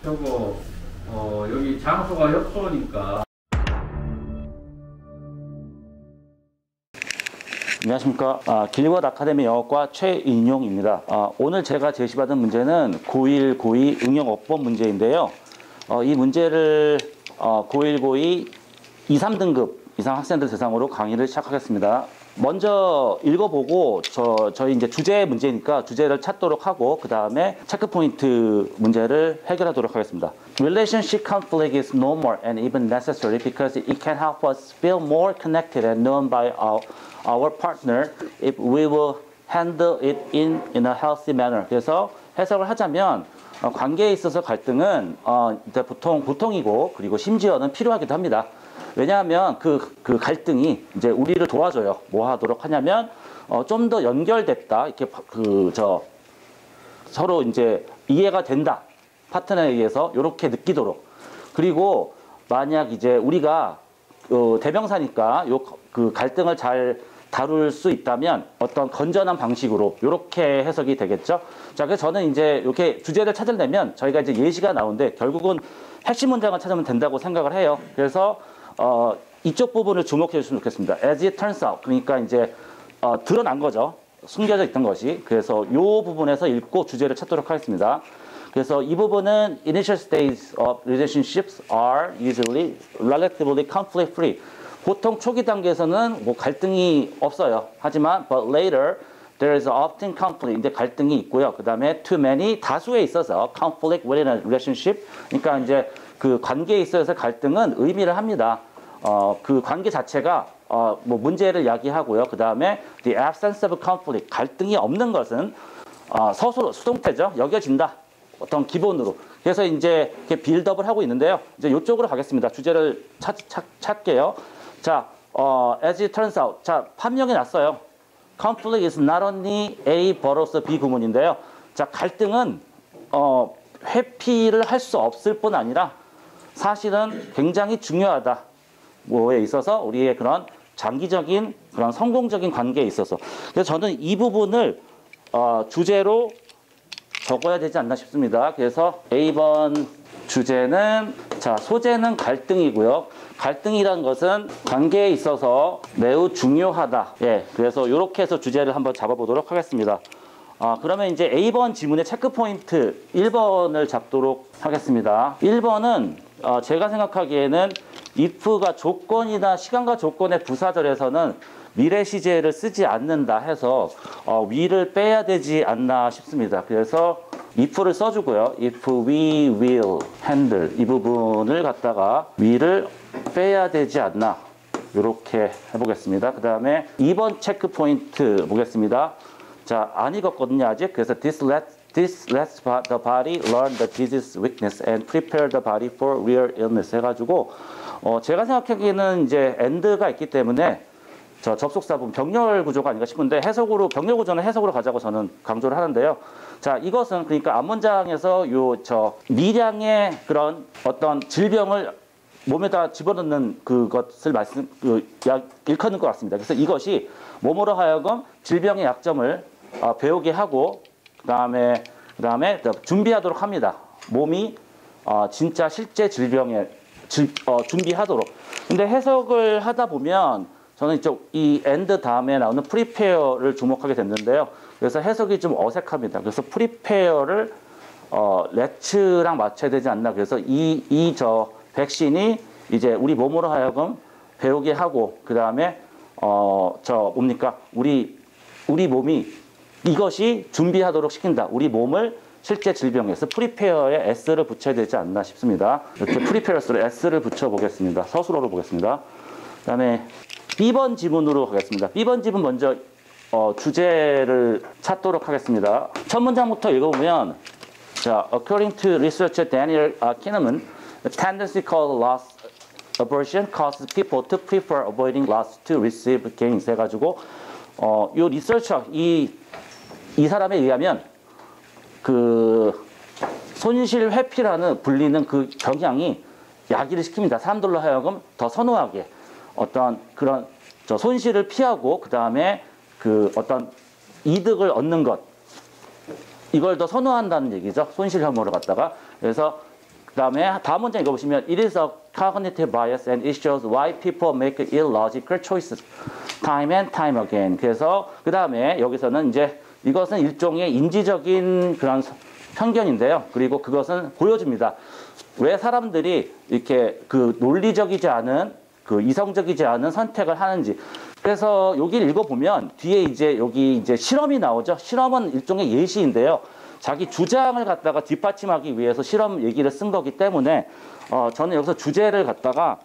저거 여기 장소가 협소니까. 안녕하십니까. 길벗 아카데미 영어과 최인용입니다. 오늘 제가 제시받은 문제는 고1, 고2 응용어법 문제인데요. 이 문제를 고1, 고2 2, 3등급 이상 학생들 대상으로 강의를 시작하겠습니다. 먼저 읽어보고 저희 이제 주제 문제니까 주제를 찾도록 하고 그 다음에 체크 포인트 문제를 해결하도록 하겠습니다. Relationship conflict is normal and even necessary because it can help us feel more connected and known by our partner if we will handle it in a healthy manner. 그래서 해석을 하자면 관계에 있어서 갈등은 보통이고 그리고 심지어는 필요하기도 합니다. 왜냐하면 그 갈등이 이제 우리를 도와줘요. 뭐 하도록 하냐면 좀 더 연결됐다 이렇게 서로 이제 이해가 된다 파트너에 의해서 이렇게 느끼도록. 그리고 만약 이제 우리가 대명사니까 그 갈등을 잘 다룰 수 있다면 어떤 건전한 방식으로 이렇게 해석이 되겠죠. 자, 그래서 저는 이제 이렇게 주제를 찾으려면 저희가 이제 예시가 나오는데 결국은 핵심 문장을 찾으면 된다고 생각을 해요. 그래서 이쪽 부분을 주목해 주시면 좋겠습니다. As it turns out. 그러니까 이제 드러난 거죠. 숨겨져 있던 것이. 그래서 이 부분에서 읽고 주제를 찾도록 하겠습니다. 그래서 이 부분은 Initial stages of relationships are usually relatively conflict free. 보통 초기 단계에서는 뭐 갈등이 없어요. 하지만 but later there is often conflict. 이제 갈등이 있고요. 그 다음에 too many 다수에 있어서 conflict within a relationship. 그러니까 이제 그 관계에 있어서 갈등은 의미를 합니다. 그 관계 자체가 뭐 문제를 야기하고요. 그 다음에 the absence of conflict 갈등이 없는 것은 서로 수동태죠. 여겨진다. 어떤 기본으로. 그래서 이제 이렇게 빌드업을 하고 있는데요. 이제 이쪽으로 가겠습니다. 주제를 찾게요. 자, as it turns out. 자, 판명이 났어요. Conflict is not only A but also B 구문인데요. 자, 갈등은 회피를 할 수 없을 뿐 아니라 사실은 굉장히 중요하다. 뭐에 있어서 우리의 그런 장기적인 그런 성공적인 관계에 있어서. 그래서 저는 이 부분을 주제로 적어야 되지 않나 싶습니다. 그래서 A번 주제는 자, 소재는 갈등이고요. 갈등이란 것은 관계에 있어서 매우 중요하다. 예, 그래서 이렇게 해서 주제를 한번 잡아보도록 하겠습니다. 그러면 이제 A번 지문의 체크 포인트 1번을 잡도록 하겠습니다. 1번은 제가 생각하기에는 if가 조건이나 시간과 조건의 부사절에서는 미래 시제를 쓰지 않는다 해서 we를 빼야 되지 않나 싶습니다. 그래서 if를 써주고요. if we will handle 이 부분을 갖다가 we를 빼야 되지 않나 이렇게 해보겠습니다. 그 다음에 2번 체크 포인트 보겠습니다. 자, 안 읽었거든요 아직. 그래서 this lets the body learn the disease weakness and prepare the body for real illness 해가지고 제가 생각하기에는 이제 and가 있기 때문에 저 접속사 부분 병렬 구조가 아닌가 싶은데 병렬 구조는 해석으로 가자고 저는 강조를 하는데요. 자, 이것은 그러니까 앞문장에서 미량의 그런 어떤 질병을 몸에다 집어넣는 그것을 일컫는 것 같습니다. 그래서 이것이 몸으로 하여금 질병의 약점을 배우게 하고 그 다음에 준비하도록 합니다. 몸이 진짜 실제 질병에 준비하도록. 근데 해석을 하다 보면 저는 이 and 다음에 나오는 prepare를 주목하게 됐는데요. 그래서 해석이 좀 어색합니다. 그래서 prepare를 let랑 맞춰야 되지 않나. 그래서 백신이 이제 우리 몸으로 하여금 배우게 하고 그 다음에 우리 몸이 이것이 준비하도록 시킨다. 우리 몸을 실제 질병에서 prepare에 s를 붙여야 되지 않나 싶습니다. 이렇게 prepare로 s를 붙여보겠습니다. 서술어로 보겠습니다. 그 다음에 B번 지문으로 가겠습니다. B번 지문 먼저 주제를 찾도록 하겠습니다. 첫 문장부터 읽어보면 자, according to researcher Daniel Kahneman, the tendency called loss aversion causes people to prefer avoiding loss to receive gains 해가지고 이 리서처 이 사람에 의하면 그 손실 회피라는 불리는 그 경향이 야기를 시킵니다. 사람들로 하여금 더 선호하게 어떤 그런 손실을 피하고 그 다음에 그 어떤 이득을 얻는 것 이걸 더 선호한다는 얘기죠. 손실 혐오를 갖다가. 그래서 그 다음에 다음 문장 읽어보시면 It is a cognitive bias and it shows why people make illogical choices time and time again. 그래서 그 다음에 여기서는 이제 이것은 일종의 인지적인 그런 편견인데요. 그리고 그것은 보여줍니다. 왜 사람들이 이렇게 그 논리적이지 않은 그 이성적이지 않은 선택을 하는지. 그래서 여기를 읽어보면 뒤에 이제 여기 이제 실험이 나오죠. 실험은 일종의 예시인데요. 자기 주장을 갖다가 뒷받침하기 위해서 실험 얘기를 쓴 거기 때문에 저는 여기서 주제를 갖다가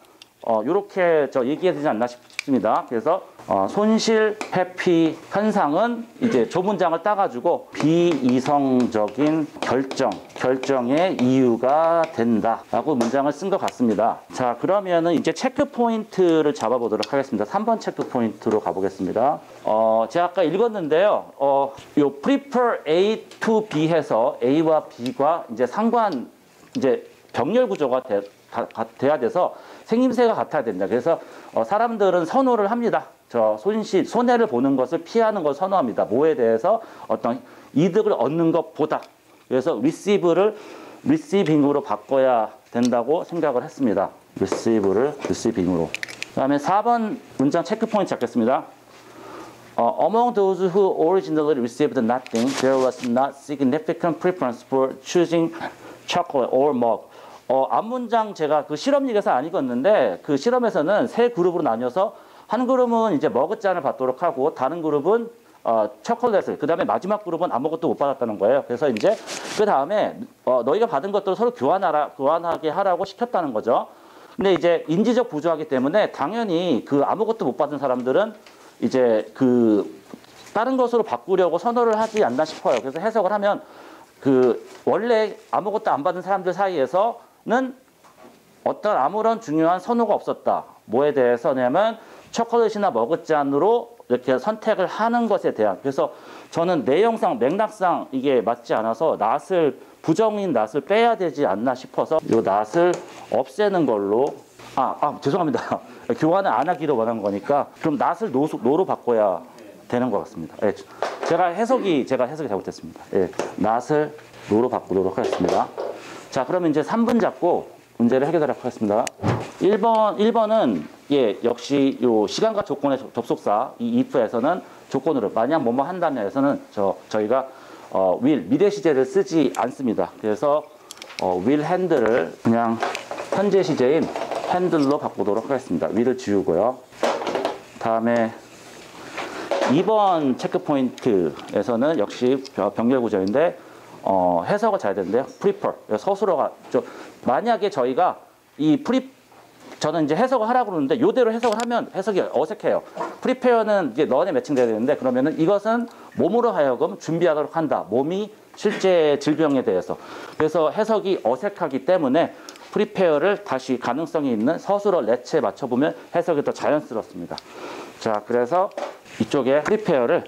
이렇게 얘기해야 되지 않나 싶습니다. 그래서 손실 회피 현상은 이제 조 문장을 따가지고 비이성적인 결정의 이유가 된다라고 문장을 쓴 것 같습니다. 자, 그러면은 이제 체크 포인트를 잡아보도록 하겠습니다. 3번 체크 포인트로 가보겠습니다. 제가 아까 읽었는데요. 요 prefer A to B 해서 A와 B가 이제 이제 병렬 구조가 돼야 돼서 생김새가 같아야 된다. 그래서 사람들은 선호를 합니다. 손해를 보는 것을 피하는 걸 선호합니다. 뭐에 대해서 어떤 이득을 얻는 것보다. 그래서 receiving으로 바꿔야 된다고 생각을 했습니다. receiving으로. 그 다음에 4번 문장 체크 포인트 잡겠습니다. Among those who originally received nothing, there was not significant preference for choosing chocolate or mug. 앞문장 제가 그 실험 얘기에서 안 읽었는데 그 실험에서는 세 그룹으로 나뉘어서 한 그룹은 이제 머그잔을 받도록 하고 다른 그룹은 초콜릿을, 그 다음에 마지막 그룹은 아무것도 못 받았다는 거예요. 그래서 이제 그 다음에 너희가 받은 것들을 서로 교환하게 하라고 시켰다는 거죠. 근데 이제 인지적 부조하기 때문에 당연히 그 아무것도 못 받은 사람들은 이제 그 다른 것으로 바꾸려고 선호를 하지 않나 싶어요. 그래서 해석을 하면 그 원래 아무것도 안 받은 사람들 사이에서는 어떤 아무런 중요한 선호가 없었다. 뭐에 대해서냐면 초콜릿이나 머그잔으로 이렇게 선택을 하는 것에 대한. 그래서 저는 내용상 맥락상 이게 맞지 않아서 부정인 낫을 빼야 되지 않나 싶어서 이 낫을 없애는 걸로. 죄송합니다. 교환을 안 하기로 원한 거니까 그럼 낫을 노로 바꿔야 되는 것 같습니다. 예, 제가 해석이 잘못됐습니다. 예, 낫을 노로 바꾸도록 하겠습니다. 자, 그러면 이제 3분 잡고 문제를 해결하도록 하겠습니다. 1번은 역시 요 시간과 조건의 접속사 이 if에서는 조건으로 만약 뭐뭐 한다면에서는 저희가 미래 시제를 쓰지 않습니다. 그래서 will handle을 그냥 현재 시제인 handle로 바꾸도록 하겠습니다. will을 지우고요. 다음에 2번 체크 포인트에서는 역시 병렬 구조인데 해석을 잘 되는데요. prefer 서술어가 만약에 저희가 저는 이제 해석을 하라고 그러는데 이대로 해석을 하면 해석이 어색해요. prepare는 이제 너네 매칭돼야 되는데 그러면은 이것은 몸으로 하여금 준비하도록 한다. 몸이 실제 질병에 대해서. 그래서 해석이 어색하기 때문에 prepare를 다시 가능성이 있는 서술어 let에 맞춰보면 해석이 더 자연스럽습니다. 자, 그래서 이쪽에 prepare를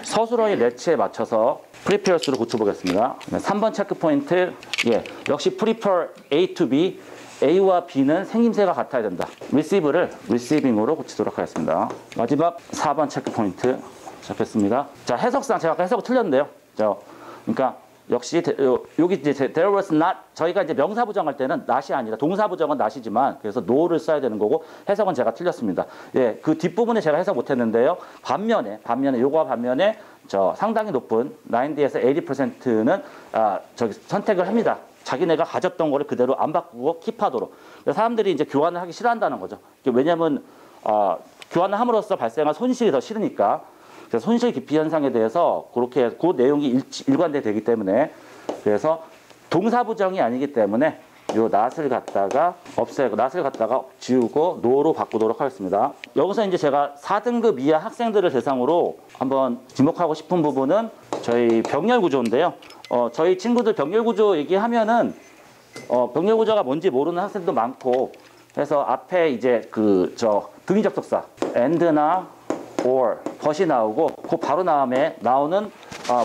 서술어의 let에 맞춰서 prepares로 고쳐보겠습니다. 3번 체크 포인트, 역시 prefer A to B, A와 B는 생김새가 같아야 된다. receive를 receiving으로 고치도록 하겠습니다. 마지막 4번 체크 포인트 잡겠습니다. 자, 해석상 제가 아까 해석을 틀렸는데요. 그러니까 역시 여기 이제 there was not, 저희가 이제 명사 부정할 때는 not이 아니라 동사 부정은 not이지만 그래서 no를 써야 되는 거고 해석은 제가 틀렸습니다. 예, 그 뒷부분에 제가 해석 못했는데요. 반면에 요거와 반면에 상당히 높은 90에서 80%는 선택을 합니다. 자기네가 가졌던 거를 그대로 안 바꾸고 킵하도록. 사람들이 이제 교환을 하기 싫어한다는 거죠. 왜냐하면 교환을 함으로써 발생한 손실이 더 싫으니까. 그래서 손실 기피 현상에 대해서 그렇게 그 내용이 일관되기 때문에 그래서 동사 부정이 아니기 때문에 요 not을 갖다가 없애고 not을 갖다가 지우고 no로 바꾸도록 하겠습니다. 여기서 이제 제가 4등급 이하 학생들을 대상으로 한번 지목하고 싶은 부분은 저희 병렬 구조인데요. 저희 친구들 병렬 구조 얘기하면은 병렬 구조가 뭔지 모르는 학생도 많고 해서 앞에 이제 등위 접속사 and나 or, but이 나오고 그 바로 다음에 나오는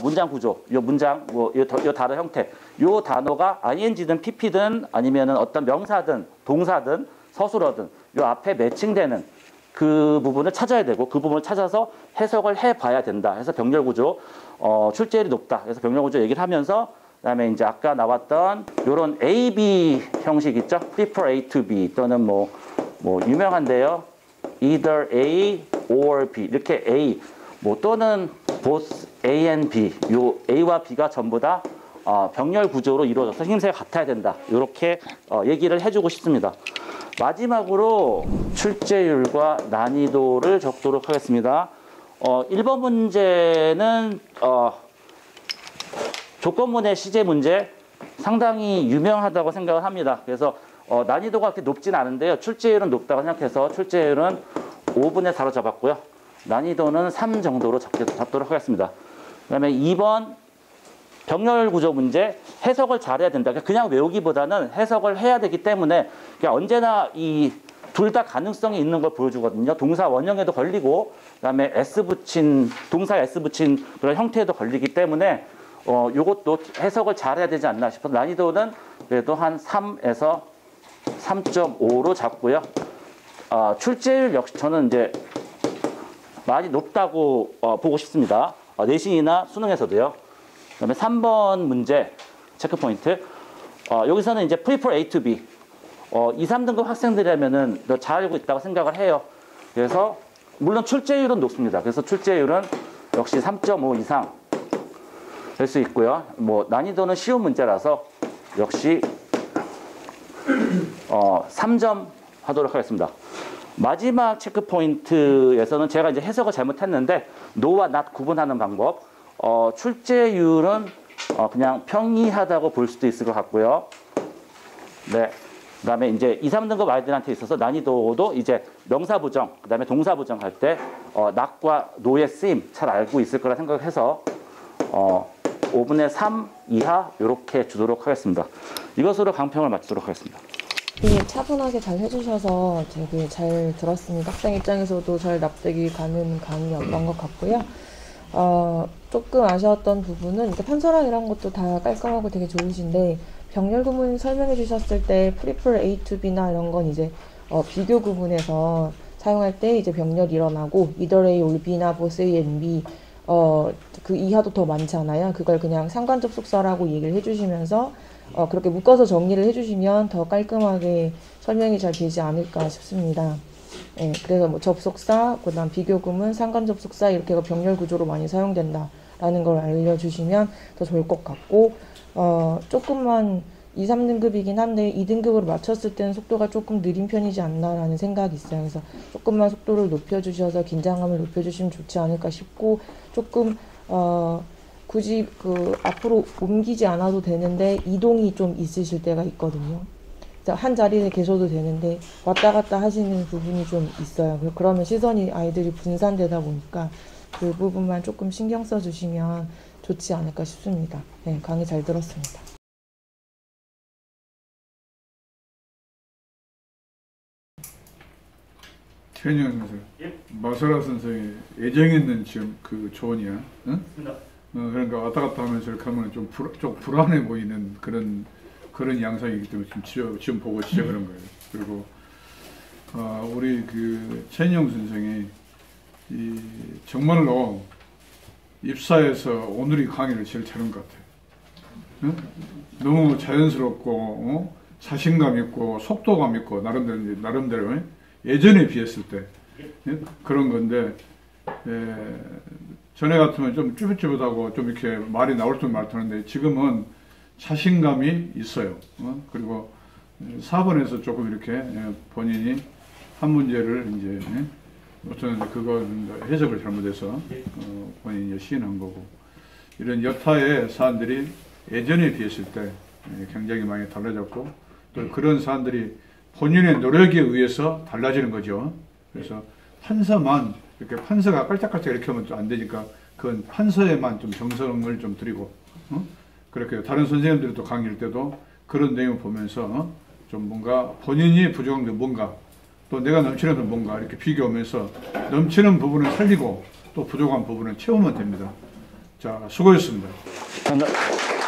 문장 구조, 요 문장, 요 단어 형태, 요 단어가 ing든 pp든 아니면은 어떤 명사든 동사든 서술어든 요 앞에 매칭되는 그 부분을 찾아야 되고 그 부분을 찾아서 해석을 해봐야 된다. 해서 병렬 구조 출제율이 높다. 그래서 병렬 구조 얘기를 하면서 그다음에 이제 아까 나왔던 요런 A, B 형식 있죠? prefer A to B 또는 뭐 유명한데요. either A or B 이렇게 A 뭐 또는 both A and B 요 A와 B가 전부 다 병렬 구조로 이루어져서 힘새가 같아야 된다. 이렇게 얘기를 해주고 싶습니다. 마지막으로 출제율과 난이도를 적도록 하겠습니다. 1번 문제는 조건문의 시제 문제 상당히 유명하다고 생각을 합니다. 그래서 난이도가 그렇게 높진 않은데요. 출제율은 높다고 생각해서 출제율은 5분의 4로 잡았고요. 난이도는 3 정도로 잡도록 하겠습니다. 그 다음에 2번 병렬 구조 문제 해석을 잘해야 된다. 그냥 외우기보다는 해석을 해야 되기 때문에 언제나 이 둘 다 가능성이 있는 걸 보여주거든요. 동사 원형에도 걸리고 그다음에 S 붙인 동사 S 붙인 그런 형태에도 걸리기 때문에 요것도 해석을 잘해야 되지 않나 싶어서 난이도는 그래도 한 3에서 3.5로 잡고요. 출제율 역시 저는 이제 많이 높다고 보고 싶습니다. 내신이나 수능에서도요. 그다음에 3번 문제 체크 포인트. 여기서는 이제 prefer A to B. 2, 3등급 학생들이라면은 더 잘 알고 있다고 생각을 해요. 그래서 물론 출제율은 높습니다. 그래서 출제율은 역시 3.5 이상 될 수 있고요. 뭐 난이도는 쉬운 문제라서 역시 3점 하도록 하겠습니다. 마지막 체크 포인트에서는 제가 이제 해석을 잘못했는데 no와 not 구분하는 방법. 출제율은 그냥 평이하다고 볼 수도 있을 것 같고요. 네. 그 다음에 이제 2, 3등급 아이들한테 있어서 난이도도 이제 명사 부정, 그 다음에 동사 부정 할 때 not과 no의 쓰임 잘 알고 있을 거라 생각해서 5분의 3 이하 이렇게 주도록 하겠습니다. 이것으로 강평을 마치도록 하겠습니다. 네, 차분하게 잘 해주셔서 되게 잘 들었습니다. 학생 입장에서도 잘 납득이 가는 강의였던 것 같고요. 조금 아쉬웠던 부분은 이렇게 판서랑 이런 것도 다 깔끔하고 되게 좋으신데 병렬 구문 설명해 주셨을 때 prefer A to B나 이런 건 이제 비교 구문에서 사용할 때 이제 병렬이 일어나고 either A or B나 both A and B 그 이하도 더 많잖아요. 그걸 그냥 상관접속사라고 얘기를 해주시면서 그렇게 묶어서 정리를 해주시면 더 깔끔하게 설명이 잘 되지 않을까 싶습니다. 네, 그래서 뭐 접속사, 그다음 비교구문, 상관접속사 이렇게 병렬 구조로 많이 사용된다라는 걸 알려주시면 더 좋을 것 같고 조금만 2, 3등급이긴 한데 2등급으로 맞췄을 때는 속도가 조금 느린 편이지 않나라는 생각이 있어요. 그래서 조금만 속도를 높여주셔서 긴장감을 높여주시면 좋지 않을까 싶고 조금 굳이 앞으로 옮기지 않아도 되는데 이동이 좀 있으실 때가 있거든요. 한 자리에 계셔도 되는데 왔다 갔다 하시는 부분이 좀 있어요. 그러면 시선이 아이들이 분산되다 보니까 그 부분만 조금 신경 써주시면 좋지 않을까 싶습니다. 네, 강의 잘 들었습니다. 최은영 선생, 예? 마소라 선생의 애정 있는 지금 그 조언이야. 응? 그러니까 왔다 갔다 하면서 이렇게 하면 좀 불안해 보이는 그런 양상이기 때문에 지금 보고 지적하는 거예요. 그리고 우리 그 최은영 선생이 정말로 입사에서 오늘이 강의를 제일 잘한 것 같아요. 응? 너무 자연스럽고 자신감 있고 속도감 있고 나름대로 예전에 비했을 때 그런 건데 전에 같으면 좀 쭈삣쭈삣하고 좀 이렇게 말이 나올 줄 말하는데 지금은 자신감이 있어요. 그리고 4번에서 조금 이렇게 본인이 한 문제를 이제 어쩌면 그거 해석을 잘못해서 본인이 시인한 거고 이런 여타의 사안들이 예전에 비했을 때 굉장히 많이 달라졌고 또 그런 사안들이 본인의 노력에 의해서 달라지는 거죠. 그래서 판서만 이렇게 판서가 깔짝깔짝 이렇게 하면 좀 안 되니까 그건 판서에만 좀 정성을 좀 드리고 그렇게 다른 선생님들도 강의할 때도 그런 내용을 보면서 좀 뭔가 본인이 부족한 게 뭔가 또 내가 넘치는 건 뭔가 이렇게 비교하면서 넘치는 부분을 살리고 또 부족한 부분을 채우면 됩니다. 자, 수고했습니다. 감사합니다.